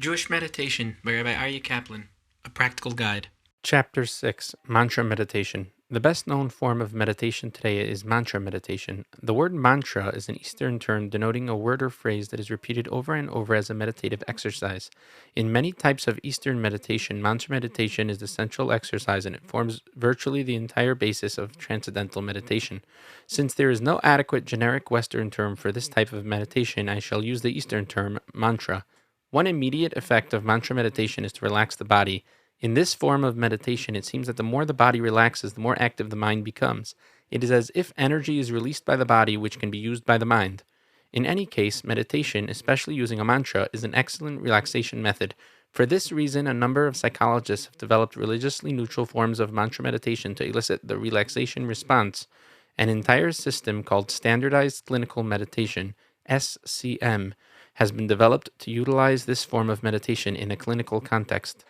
Jewish Meditation by Rabbi Aryeh Kaplan, a practical guide. Chapter 6, Mantra Meditation. The best known form of meditation today is mantra meditation. The word mantra is an Eastern term denoting a word or phrase that is repeated over and over as a meditative exercise. In many types of Eastern meditation, mantra meditation is the central exercise and it forms virtually the entire basis of transcendental meditation. Since there is no adequate generic Western term for this type of meditation, I shall use the Eastern term mantra. One immediate effect of mantra meditation is to relax the body. In this form of meditation, it seems that the more the body relaxes, the more active the mind becomes. It is as if energy is released by the body, which can be used by the mind. In any case, meditation, especially using a mantra, is an excellent relaxation method. For this reason, a number of psychologists have developed religiously neutral forms of mantra meditation to elicit the relaxation response. An entire system called Standardized Clinical Meditation, SCM, has been developed to utilize this form of meditation in a clinical context.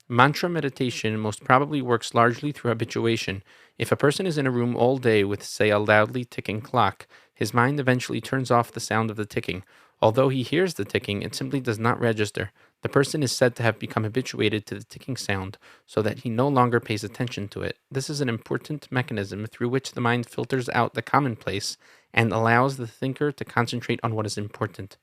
Mantra meditation most probably works largely through habituation. If a person is in a room all day with, say, a loudly ticking clock, his mind eventually turns off the sound of the ticking. Although he hears the ticking, it simply does not register. The person is said to have become habituated to the ticking sound, so that he no longer pays attention to it. This is an important mechanism through which the mind filters out the commonplace and allows the thinker to concentrate on what is important.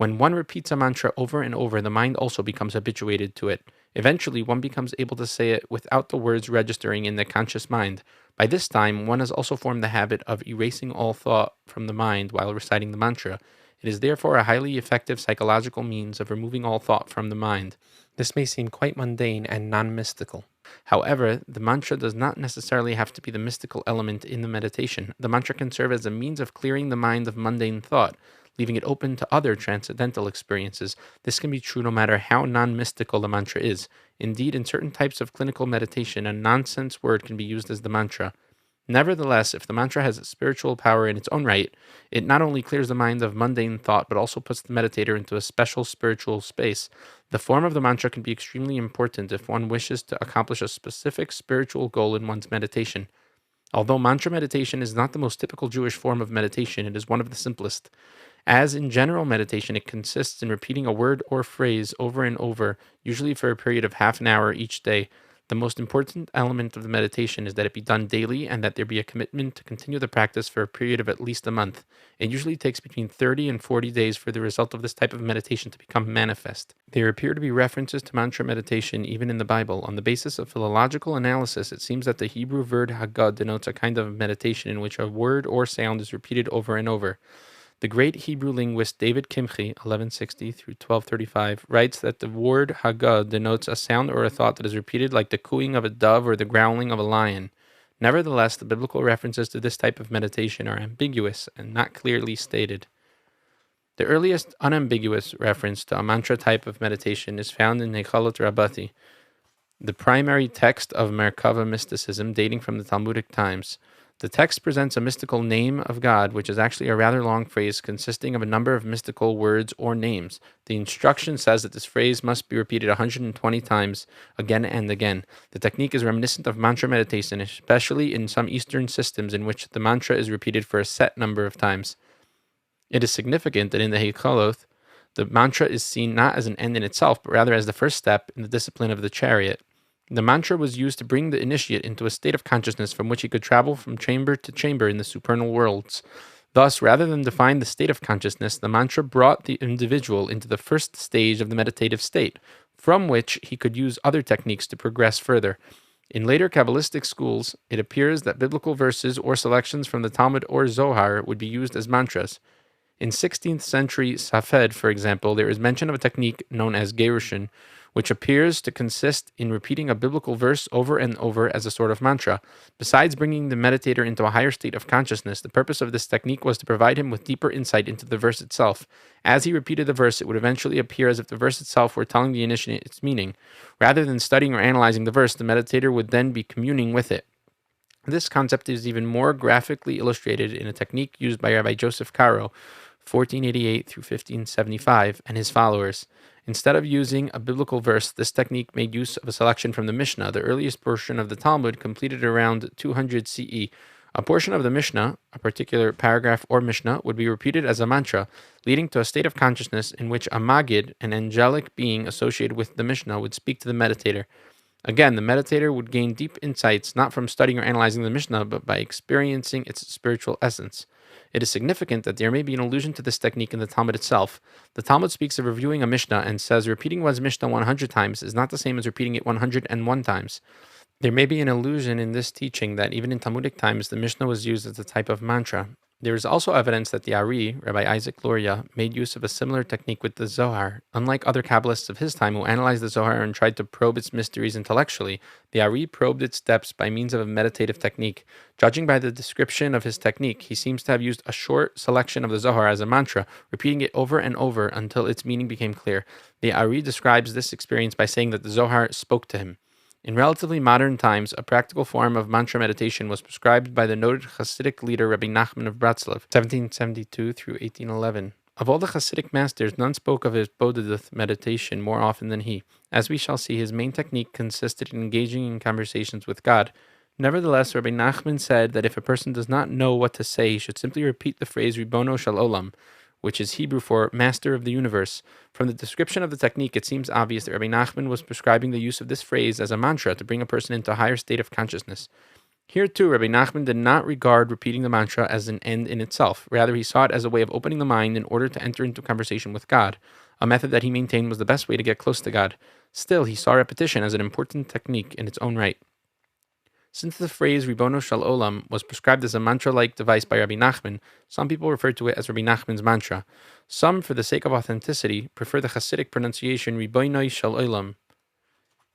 When one repeats a mantra over and over, the mind also becomes habituated to it. Eventually, one becomes able to say it without the words registering in the conscious mind. By this time, one has also formed the habit of erasing all thought from the mind while reciting the mantra. It is therefore a highly effective psychological means of removing all thought from the mind. This may seem quite mundane and non-mystical. However, the mantra does not necessarily have to be the mystical element in the meditation. The mantra can serve as a means of clearing the mind of mundane thought, leaving it open to other transcendental experiences. This can be true no matter how non-mystical the mantra is. Indeed, in certain types of clinical meditation, a nonsense word can be used as the mantra. Nevertheless, if the mantra has a spiritual power in its own right, it not only clears the mind of mundane thought, but also puts the meditator into a special spiritual space. The form of the mantra can be extremely important if one wishes to accomplish a specific spiritual goal in one's meditation. Although mantra meditation is not the most typical Jewish form of meditation, it is one of the simplest. As in general meditation, it consists in repeating a word or phrase over and over, usually for a period of half an hour each day. The most important element of the meditation is that it be done daily and that there be a commitment to continue the practice for a period of at least a month. It usually takes between 30 and 40 days for the result of this type of meditation to become manifest. There appear to be references to mantra meditation even in the Bible. On the basis of philological analysis, it seems that the Hebrew word Haggad denotes a kind of meditation in which a word or sound is repeated over and over. The great Hebrew linguist David Kimchi, 1160 through 1235, writes that the word Haggad denotes a sound or a thought that is repeated like the cooing of a dove or the growling of a lion. Nevertheless, the biblical references to this type of meditation are ambiguous and not clearly stated. The earliest unambiguous reference to a mantra type of meditation is found in Nechalot Rabbati, the primary text of Merkava mysticism dating from the Talmudic times. The text presents a mystical name of God, which is actually a rather long phrase consisting of a number of mystical words or names. The instruction says that this phrase must be repeated 120 times, again and again. The technique is reminiscent of mantra meditation, especially in some Eastern systems in which the mantra is repeated for a set number of times. It is significant that in the Heikalot, the mantra is seen not as an end in itself, but rather as the first step in the discipline of the chariot. The mantra was used to bring the initiate into a state of consciousness from which he could travel from chamber to chamber in the supernal worlds. Thus, rather than define the state of consciousness, the mantra brought the individual into the first stage of the meditative state, from which he could use other techniques to progress further. In later Kabbalistic schools, it appears that biblical verses or selections from the Talmud or Zohar would be used as mantras. In 16th century Safed, for example, there is mention of a technique known as Gerushin, which appears to consist in repeating a biblical verse over and over as a sort of mantra. Besides bringing the meditator into a higher state of consciousness, the purpose of this technique was to provide him with deeper insight into the verse itself. As he repeated the verse, it would eventually appear as if the verse itself were telling the initiate its meaning. Rather than studying or analyzing the verse, the meditator would then be communing with it. This concept is even more graphically illustrated in a technique used by Rabbi Joseph Caro, 1488 through 1575, and his followers. Instead of using a biblical verse, this technique made use of a selection from the Mishnah, the earliest portion of the Talmud, completed around 200 CE. A portion of the Mishnah, a particular paragraph or Mishnah, would be repeated as a mantra, leading to a state of consciousness in which a Magid, an angelic being associated with the Mishnah, would speak to the meditator. Again, the meditator would gain deep insights not from studying or analyzing the Mishnah, but by experiencing its spiritual essence. It is significant that there may be an allusion to this technique in the Talmud itself. The Talmud speaks of reviewing a Mishnah and says repeating one's Mishnah 100 times is not the same as repeating it 101 times. There may be an allusion in this teaching that even in Talmudic times, the Mishnah was used as a type of mantra. There is also evidence that the Aryeh, Rabbi Isaac Luria, made use of a similar technique with the Zohar. Unlike other Kabbalists of his time who analyzed the Zohar and tried to probe its mysteries intellectually, the Aryeh probed its depths by means of a meditative technique. Judging by the description of his technique, he seems to have used a short selection of the Zohar as a mantra, repeating it over and over until its meaning became clear. The Aryeh describes this experience by saying that the Zohar spoke to him. In relatively modern times, a practical form of mantra meditation was prescribed by the noted Hasidic leader Rabbi Nachman of Bratslav, 1772 through 1811. Of all the Hasidic masters, none spoke of his Bodhisattva meditation more often than he. As we shall see, his main technique consisted in engaging in conversations with God. Nevertheless, Rabbi Nachman said that if a person does not know what to say, he should simply repeat the phrase Ribono Shel Olam, which is Hebrew for Master of the Universe. From the description of the technique, it seems obvious that Rabbi Nachman was prescribing the use of this phrase as a mantra to bring a person into a higher state of consciousness. Here too, Rabbi Nachman did not regard repeating the mantra as an end in itself. Rather, he saw it as a way of opening the mind in order to enter into conversation with God, a method that he maintained was the best way to get close to God. Still, he saw repetition as an important technique in its own right. Since the phrase Ribono Shel Olam was prescribed as a mantra-like device by Rabbi Nachman, some people refer to it as Rabbi Nachman's mantra. Some, for the sake of authenticity, prefer the Hasidic pronunciation Ribono Shel Olam.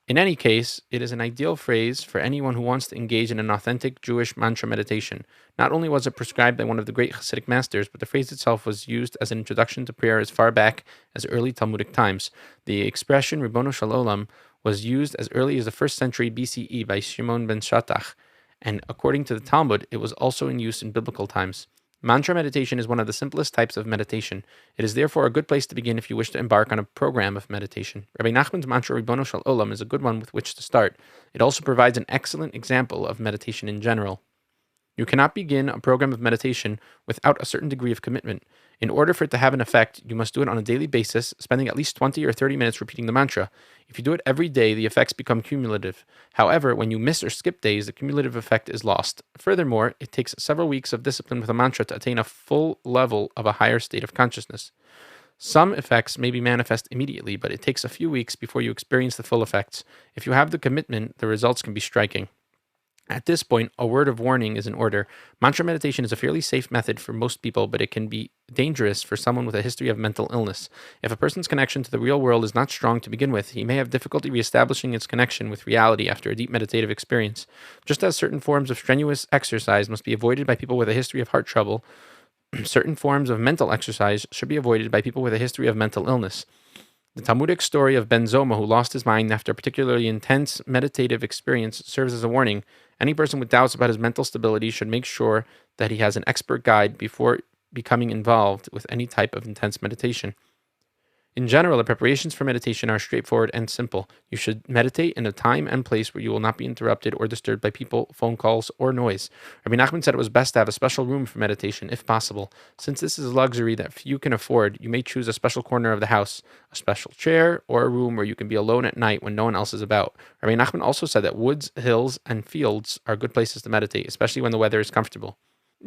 In any case, it is an ideal phrase for anyone who wants to engage in an authentic Jewish mantra meditation. Not only was it prescribed by one of the great Hasidic masters, but the phrase itself was used as an introduction to prayer as far back as early Talmudic times. The expression Ribono Shel Olam was used as early as the 1st century BCE by Shimon ben Shattach, and according to the Talmud, it was also in use in biblical times. Mantra meditation is one of the simplest types of meditation. It is therefore a good place to begin if you wish to embark on a program of meditation. Rabbi Nachman's mantra Ribono Shel Olam is a good one with which to start. It also provides an excellent example of meditation in general. You cannot begin a program of meditation without a certain degree of commitment. In order for it to have an effect, you must do it on a daily basis, spending at least 20 or 30 minutes repeating the mantra. If you do it every day, the effects become cumulative. However, when you miss or skip days, the cumulative effect is lost. Furthermore, it takes several weeks of discipline with a mantra to attain a full level of a higher state of consciousness. Some effects may be manifest immediately, but it takes a few weeks before you experience the full effects. If you have the commitment, the results can be striking. At this point, a word of warning is in order. Mantra meditation is a fairly safe method for most people, but it can be dangerous for someone with a history of mental illness. If a person's connection to the real world is not strong to begin with, he may have difficulty reestablishing its connection with reality after a deep meditative experience. Just as certain forms of strenuous exercise must be avoided by people with a history of heart trouble, certain forms of mental exercise should be avoided by people with a history of mental illness. The Talmudic story of Ben Zoma, who lost his mind after a particularly intense meditative experience, serves as a warning. Any person with doubts about his mental stability should make sure that he has an expert guide before becoming involved with any type of intense meditation. In general, the preparations for meditation are straightforward and simple. You should meditate in a time and place where you will not be interrupted or disturbed by people, phone calls, or noise. Rabbi Nachman said it was best to have a special room for meditation, if possible. Since this is a luxury that few can afford, you may choose a special corner of the house, a special chair, or a room where you can be alone at night when no one else is about. Rabbi Nachman also said that woods, hills, and fields are good places to meditate, especially when the weather is comfortable.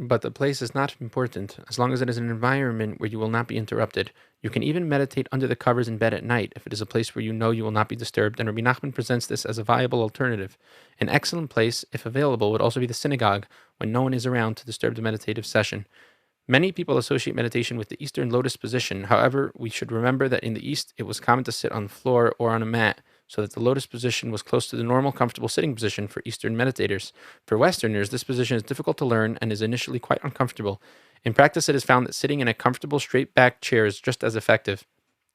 But the place is not important, as long as it is an environment where you will not be interrupted. You can even meditate under the covers in bed at night if it is a place where you know you will not be disturbed, and Rabbi Nachman presents this as a viable alternative. An excellent place, if available, would also be the synagogue, when no one is around to disturb the meditative session. Many people associate meditation with the Eastern lotus position. However, we should remember that in the East, it was common to sit on the floor or on a mat, so that the lotus position was close to the normal comfortable sitting position for Eastern meditators. For Westerners, this position is difficult to learn and is initially quite uncomfortable. In practice, it is found that sitting in a comfortable straight-backed chair is just as effective.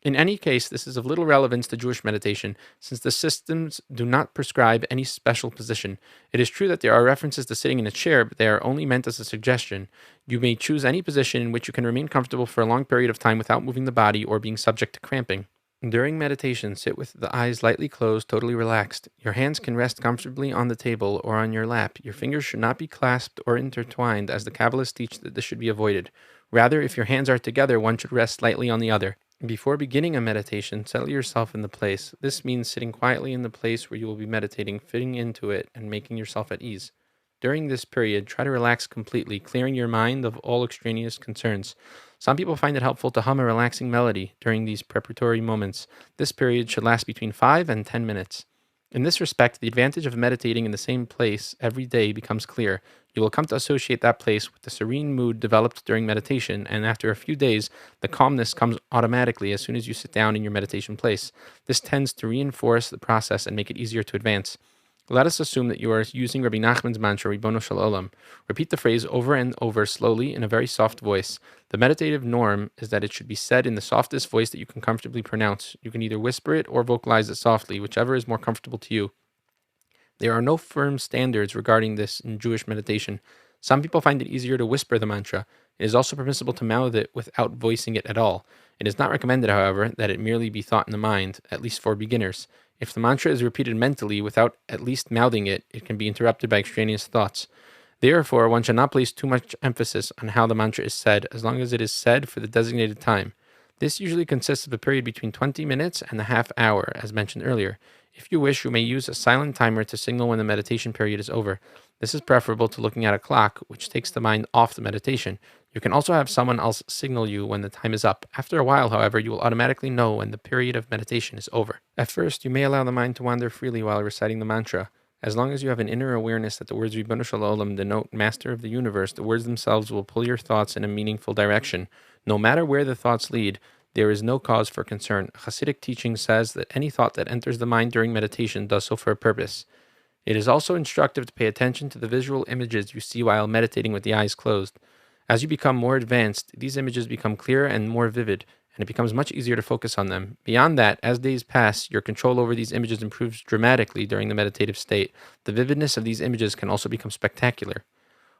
In any case, this is of little relevance to Jewish meditation, since the systems do not prescribe any special position. It is true that there are references to sitting in a chair, but they are only meant as a suggestion. You may choose any position in which you can remain comfortable for a long period of time without moving the body or being subject to cramping. During meditation, sit with the eyes lightly closed, totally relaxed. Your hands can rest comfortably on the table or on your lap. Your fingers should not be clasped or intertwined, as the Kabbalists teach that this should be avoided. Rather, if your hands are together, one should rest lightly on the other. Before beginning a meditation, settle yourself in the place. This means sitting quietly in the place where you will be meditating, fitting into it, and making yourself at ease. During this period, try to relax completely, clearing your mind of all extraneous concerns. Some people find it helpful to hum a relaxing melody during these preparatory moments. This period should last between 5 and 10 minutes. In this respect, the advantage of meditating in the same place every day becomes clear. You will come to associate that place with the serene mood developed during meditation, and after a few days, the calmness comes automatically as soon as you sit down in your meditation place. This tends to reinforce the process and make it easier to advance. Let us assume that you are using Rabbi Nachman's mantra, Ribono Shel Olam. Repeat the phrase over and over slowly in a very soft voice. The meditative norm is that it should be said in the softest voice that you can comfortably pronounce. You can either whisper it or vocalize it softly, whichever is more comfortable to you. There are no firm standards regarding this in Jewish meditation. Some people find it easier to whisper the mantra. It is also permissible to mouth it without voicing it at all. It is not recommended, however, that it merely be thought in the mind, at least for beginners. If the mantra is repeated mentally without at least mouthing it, it can be interrupted by extraneous thoughts. Therefore, one should not place too much emphasis on how the mantra is said, as long as it is said for the designated time. This usually consists of a period between 20 minutes and a half hour, as mentioned earlier. If you wish, you may use a silent timer to signal when the meditation period is over. This is preferable to looking at a clock, which takes the mind off the meditation. You can also have someone else signal you when the time is up. After a while, however, you will automatically know when the period of meditation is over. At first, you may allow the mind to wander freely while reciting the mantra. As long as you have an inner awareness that the words Ribono Shel Olam denote Master of the Universe, the words themselves will pull your thoughts in a meaningful direction. No matter where the thoughts lead, there is no cause for concern. Hasidic teaching says that any thought that enters the mind during meditation does so for a purpose. It is also instructive to pay attention to the visual images you see while meditating with the eyes closed. As you become more advanced, these images become clearer and more vivid, and it becomes much easier to focus on them. Beyond that, as days pass, your control over these images improves dramatically during the meditative state. The vividness of these images can also become spectacular.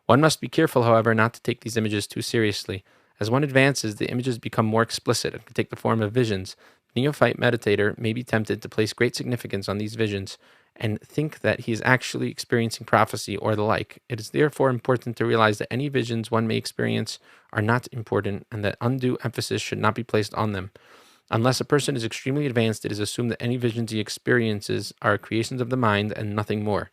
One must be careful, however, not to take these images too seriously. As one advances, the images become more explicit and can take the form of visions. The neophyte meditator may be tempted to place great significance on these visions and think that he is actually experiencing prophecy or the like. It is therefore important to realize that any visions one may experience are not important and that undue emphasis should not be placed on them. Unless a person is extremely advanced, it is assumed that any visions he experiences are creations of the mind and nothing more.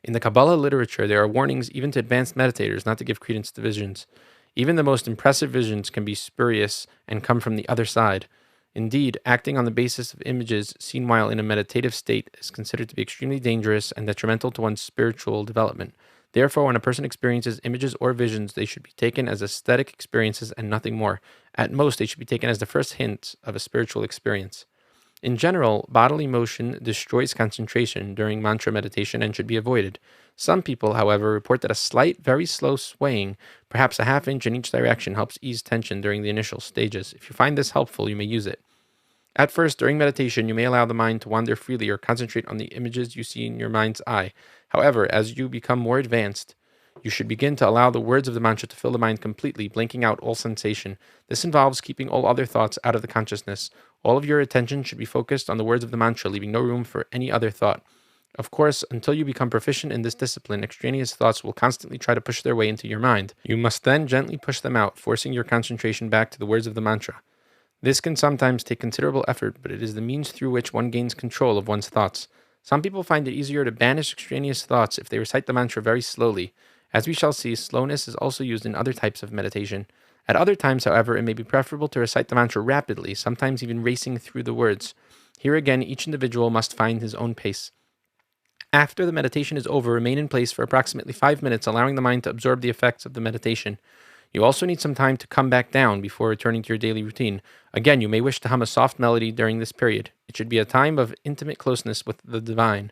In the Kabbalah literature, there are warnings even to advanced meditators not to give credence to visions. Even the most impressive visions can be spurious and come from the other side. Indeed, acting on the basis of images seen while in a meditative state is considered to be extremely dangerous and detrimental to one's spiritual development. Therefore, when a person experiences images or visions, they should be taken as aesthetic experiences and nothing more. At most, they should be taken as the first hint of a spiritual experience. In general, bodily motion destroys concentration during mantra meditation and should be avoided. Some people, however, report that a slight, very slow swaying, perhaps a half inch in each direction, helps ease tension during the initial stages. If you find this helpful, you may use it. At first, during meditation, you may allow the mind to wander freely or concentrate on the images you see in your mind's eye. However, as you become more advanced, you should begin to allow the words of the mantra to fill the mind completely, blanking out all sensation. This involves keeping all other thoughts out of the consciousness. All of your attention should be focused on the words of the mantra, leaving no room for any other thought. Of course, until you become proficient in this discipline, extraneous thoughts will constantly try to push their way into your mind. You must then gently push them out, forcing your concentration back to the words of the mantra. This can sometimes take considerable effort, but it is the means through which one gains control of one's thoughts. Some people find it easier to banish extraneous thoughts if they recite the mantra very slowly. As we shall see, slowness is also used in other types of meditation. At other times, however, it may be preferable to recite the mantra rapidly, sometimes even racing through the words. Here again, each individual must find his own pace. After the meditation is over, remain in place for approximately 5 minutes, allowing the mind to absorb the effects of the meditation. You also need some time to come back down before returning to your daily routine. Again, you may wish to hum a soft melody during this period. It should be a time of intimate closeness with the divine.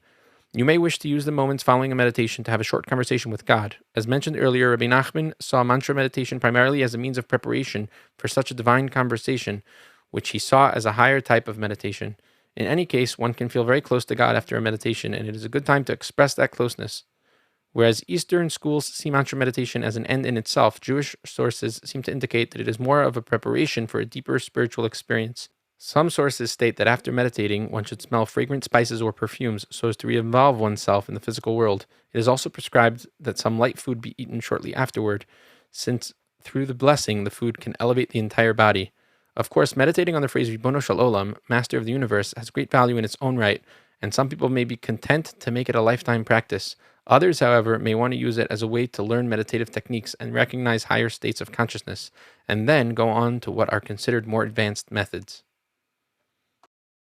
You may wish to use the moments following a meditation to have a short conversation with God. As mentioned earlier, Rabbi Nachman saw mantra meditation primarily as a means of preparation for such a divine conversation, which he saw as a higher type of meditation. In any case, one can feel very close to God after a meditation, and it is a good time to express that closeness. Whereas Eastern schools see mantra meditation as an end in itself, Jewish sources seem to indicate that it is more of a preparation for a deeper spiritual experience. Some sources state that after meditating, one should smell fragrant spices or perfumes so as to re-involve oneself in the physical world. It is also prescribed that some light food be eaten shortly afterward, since through the blessing, the food can elevate the entire body. Of course, meditating on the phrase Ribono Shel Olam, Master of the Universe, has great value in its own right, and some people may be content to make it a lifetime practice. Others, however, may want to use it as a way to learn meditative techniques and recognize higher states of consciousness, and then go on to what are considered more advanced methods.